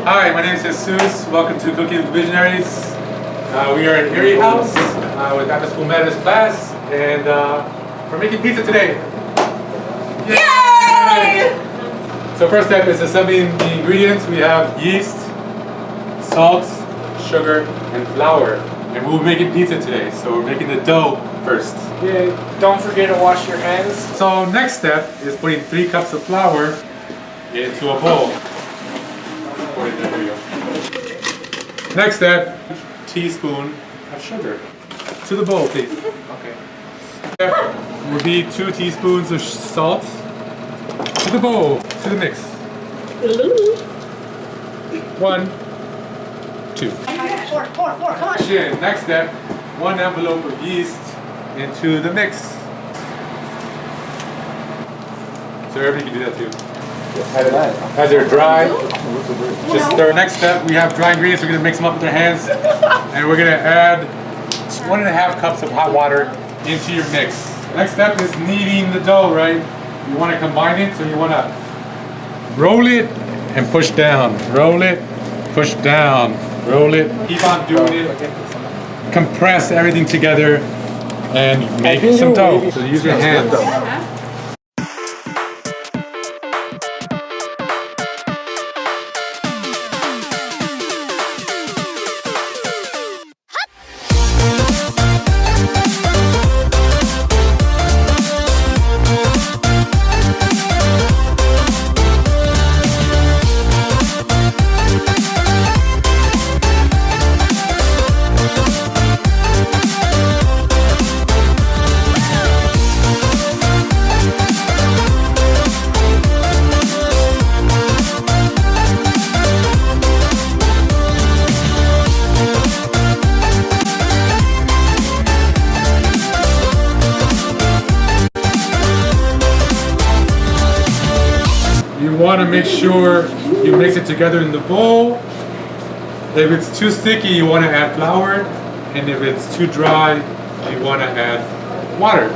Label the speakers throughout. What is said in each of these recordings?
Speaker 1: Hi, my name is Jesus. Welcome to Cooking with Visionaries. We are at Erie House with After School Matters class, and we're making pizza today. Yay! So first step is assembling the ingredients. We have yeast, salt, sugar, and flour. And we'll be making pizza today, so we're making the dough first.
Speaker 2: Yeah, don't forget to wash your hands.
Speaker 1: So next step is putting 3 cups of flour into a bowl. There we go. Next step, teaspoon of sugar. To the bowl, please. Okay. Step will be 2 teaspoons of salt. To the bowl, to the mix. 1, 2.
Speaker 2: Four, come on.
Speaker 1: Next step, 1 envelope of yeast into the mix. So everybody can do that too. As they're dry, just stir. Next step, we have dry ingredients. We're going to mix them up with our hands. And we're going to add 1.5 cups of hot water into your mix. Next step is kneading the dough, right? You want to combine it, so you want to roll it and push down. Roll it, push down. Roll it. Keep on doing it. Compress everything together and make some dough. So use your hands. You want to make sure you mix it together in the bowl. If it's too sticky, you want to add flour, and if it's too dry, you want to add water.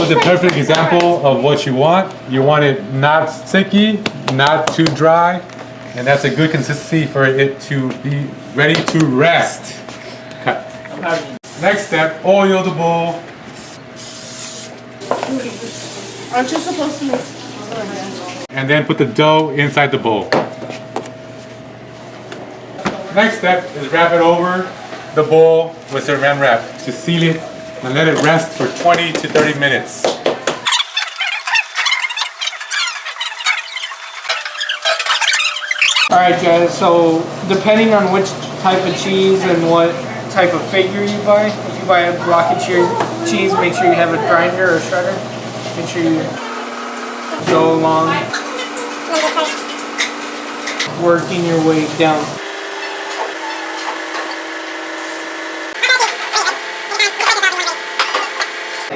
Speaker 1: The perfect example of what you want. You want it not sticky, not too dry, and that's a good consistency for it to be ready to rest. Cut. Next step, oil the bowl.
Speaker 3: Aren't you supposed to?
Speaker 1: And then put the dough inside the bowl. Next step is wrap it over the bowl with saran wrap to seal it and let it rest for 20 to 30 minutes.
Speaker 2: Alright guys, so depending on which type of cheese and what type of figure you buy, if you buy a block of cheese, make sure you have a grinder or shredder. Make sure you go along, working your way down.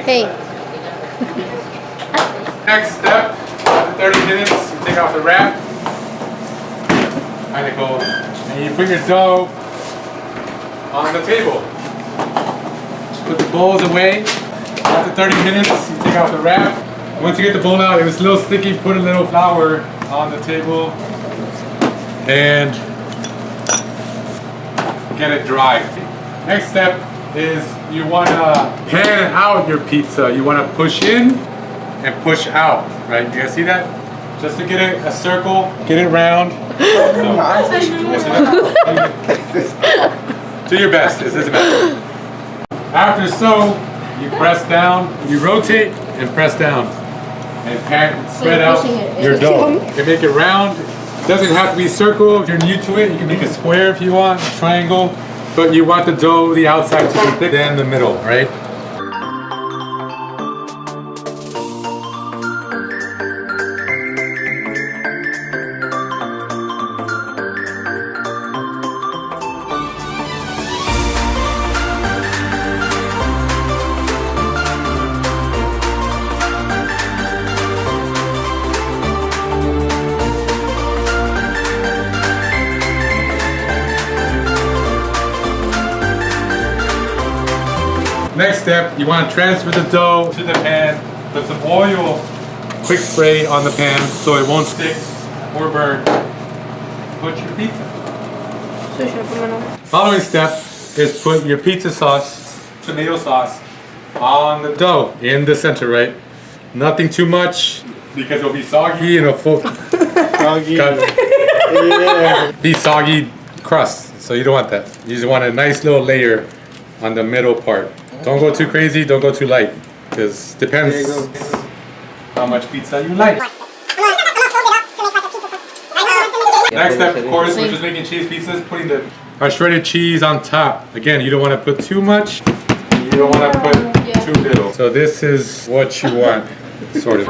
Speaker 3: Hey.
Speaker 1: Next step, after 30 minutes, you take off the wrap. Kind of cool. And you put your dough on the table. Put the bowls away. After 30 minutes, you take off the wrap. Once you get the bowl out, if it's a little sticky, put a little flour on the table and get it dry. Next step is you want to pan out your pizza. You want to push in and push out, right? You guys see that? Just to get it a circle, get it round. Do your best, it doesn't matter. After so, you press down, you rotate and press down. And spread out your dough. You can make it round. It doesn't have to be a circle. If you're new to it, you can make a square if you want, a triangle. But you want the dough, the outside to be thicker than the middle, right? Next step, you want to transfer the dough to the pan. Put some oil, quick spray on the pan so it won't stick or burn. Put your pizza. Following step is put your pizza sauce, tomato sauce, on the dough in the center, right? Nothing too much because it'll be soggy and it'll be soggy crust. So you don't want that. You just want a nice little layer on the middle part. Don't go too crazy, don't go too light, because depends how much pizza you like. Next step, of course, we're just making cheese pizzas, putting our shredded cheese on top. Again, you don't want to put too much, you don't want to put too little. So this is what you want, sort of.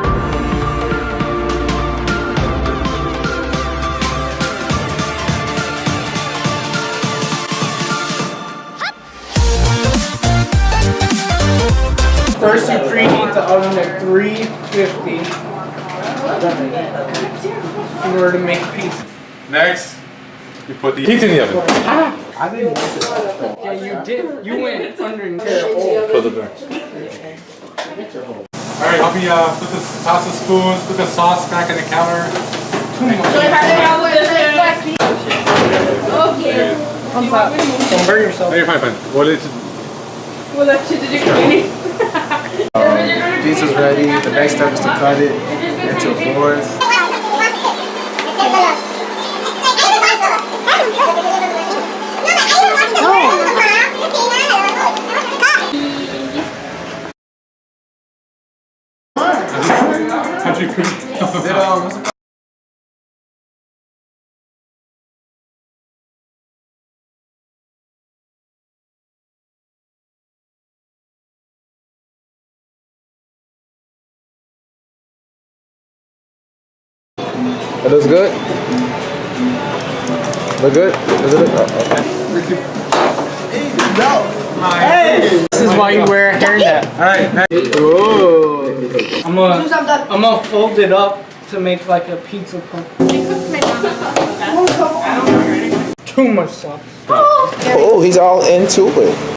Speaker 2: First, you preheat the oven at 350 in order to make pizza.
Speaker 1: Next, you put the pizza in the oven.
Speaker 2: I didn't miss it. Yeah, you did. You went under and
Speaker 1: Close the door. Alright, help me toss the spoons, put the sauce back on the counter.
Speaker 2: Don't burn yourself.
Speaker 1: No, you're fine.
Speaker 4: Pizza's ready. The next step is to cut it into fours.
Speaker 1: Country food.
Speaker 4: That looks good? Look good? Does it look? Okay.
Speaker 2: This is why you wear a hairnet.
Speaker 1: Alright, next.
Speaker 2: I'm gonna fold it up to make like a pizza puff. Too much sauce.
Speaker 4: Oh, he's all into it.